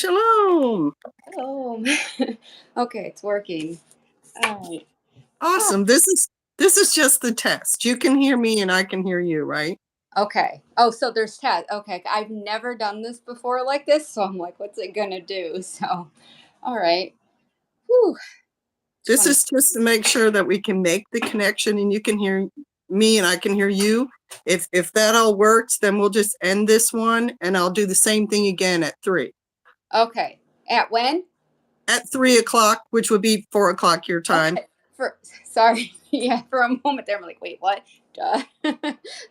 Shalom. Hello. Okay, it's working. All right. Awesome. This is just the test. You can hear me and I can hear you, right? Okay. Oh, so there's Ted. Okay. I've never done this before like this, so I'm like, what's it gonna do? So, all right. Whew. This 20. is just to make sure that we can make the connection and you can hear me and I can hear you. If that all works, then we'll just end this one and I'll do the same thing again at 3. Okay. At when? At 3 o'clock, which would be 4 o'clock your time. Okay. Sorry. Yeah, for a moment there, I'm like, wait, what? Duh.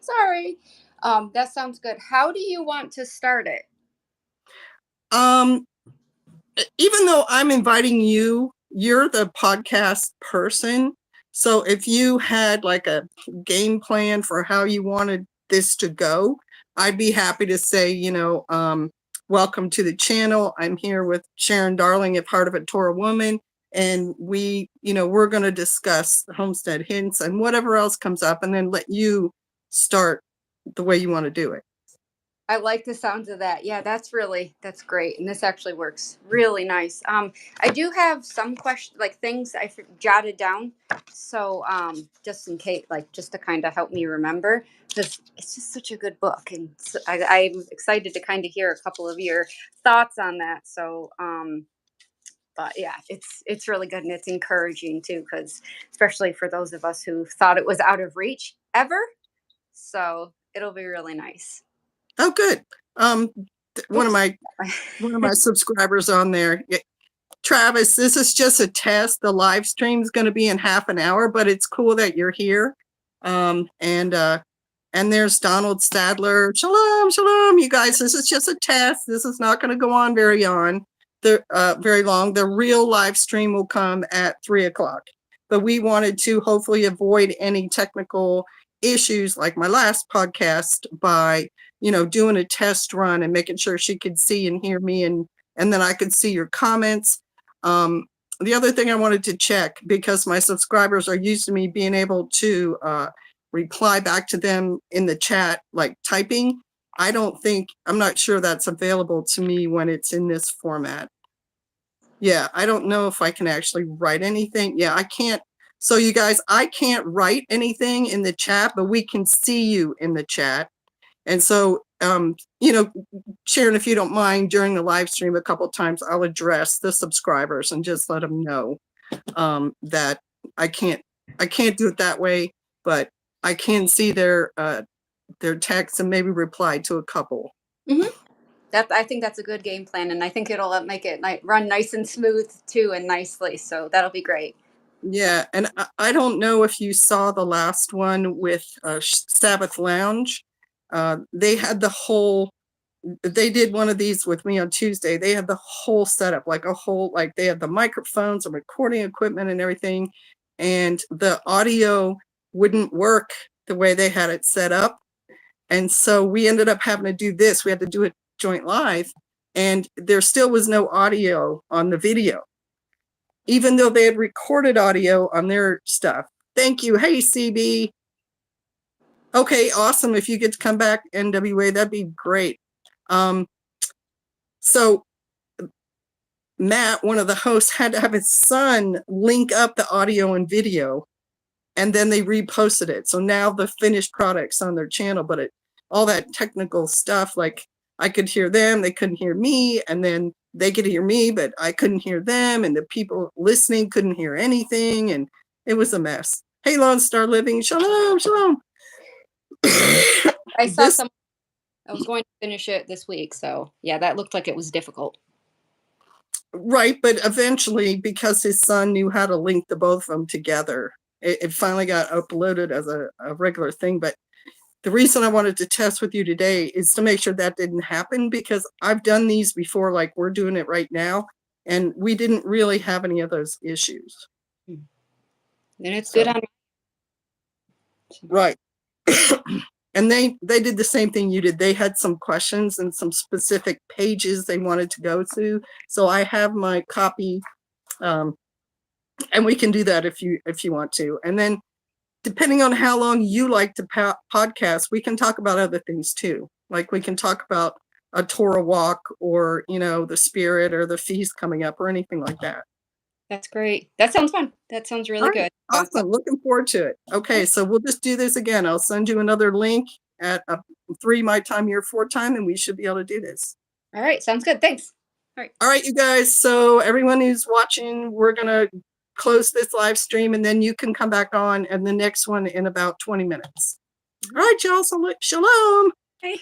Sorry. That sounds good. How do you want to start it? Um, Even though I'm inviting you, you're the podcast person. So if you had like a game plan for how you wanted this to go, I'd be happy to say, welcome to the channel. I'm here with Sharon Darling at Heart of a Torah Woman. And we're going to discuss homestead hints and whatever else comes up and then let you start the way you want to do it. I like the sounds of that. Yeah, that's great. And this actually works really nice. I do have some questions, like things jotted down. So, just in case, like just to kind of help me remember, because it's just such a good book. And I'm excited to kind of hear a couple of your thoughts on that. So, but yeah, it's really good and it's encouraging too, because especially for those of us who thought it was out of reach ever. So it'll be really nice. Oh, good. One of my subscribers on there, Travis, this is just a test. The live stream is going to be in half an hour, but it's cool that you're here. And there's Donald Stadler. Shalom, you guys. This is just a test. This is not going to go on very long. The real live stream will come at 3 o'clock. But we wanted to hopefully avoid any technical issues like my last podcast by doing a test run and making sure she could see and hear me and then I could see your comments. The other thing I wanted to check, because my subscribers are used to me being able to reply back to them in the chat, like typing. I'm not sure that's available to me when it's in this format. Yeah, I don't know if I can actually write anything. Yeah, I can't. So you guys, I can't write anything in the chat, but we can see you in the chat. And so, Sharon, if you don't mind, during the live stream a couple of times, I'll address the subscribers and just let them know that I can't do it that way, but I can see their texts and maybe reply to a couple. Mm-hmm. I think that's a good game plan, and I think it'll make it run nice and smooth too, and nicely. So that'll be great. Yeah, and I don't know if you saw the last one with Sabbath Lounge. They did one of these with me on Tuesday. They had the whole setup, like they had the microphones and recording equipment and everything, and the audio wouldn't work the way they had it set up. And so we ended up having to do this. We had to do it joint live, and there still was no audio on the video, even though they had recorded audio on their stuff. Thank you. Hey, CB. Okay, awesome. If you get to come back, NWA, that'd be great. So Matt, one of the hosts, had to have his son link up the audio and video, and then they reposted it. So now the finished product's on their channel, but all that technical stuff, like I could hear them, they couldn't hear me, and then they could hear me, but I couldn't hear them, and the people listening couldn't hear anything, and it was a mess. Hey, Lone Star Living, shalom. I saw some. I was going to finish it this week, so yeah, that looked like it was difficult. Right, but eventually, because his son knew how to link the both of them together, it finally got uploaded as a regular thing. But the reason I wanted to test with you today is to make sure that didn't happen, because I've done these before, like we're doing it right now, and we didn't really have any of those issues. Then it's good on. Right. And they did the same thing you did. They had some questions and some specific pages they wanted to go to. So I have my copy, and we can do that if you want to. And then depending on how long you like to podcast, we can talk about other things too. Like we can talk about a Torah walk or, you know, the spirit or the feast coming up or anything like that. That's great. That sounds fun. That sounds All really right. good. Awesome. Looking forward to it. Okay. So we'll just do this again. I'll send you another link at 3 my time, your 4 time, and we should be able to do this. All right. Sounds good. Thanks. All right. All right, you guys. So everyone who's watching, we're going to close this live stream and then you can come back on and the next one in about 20 minutes. All right, y'all. So shalom. Bye.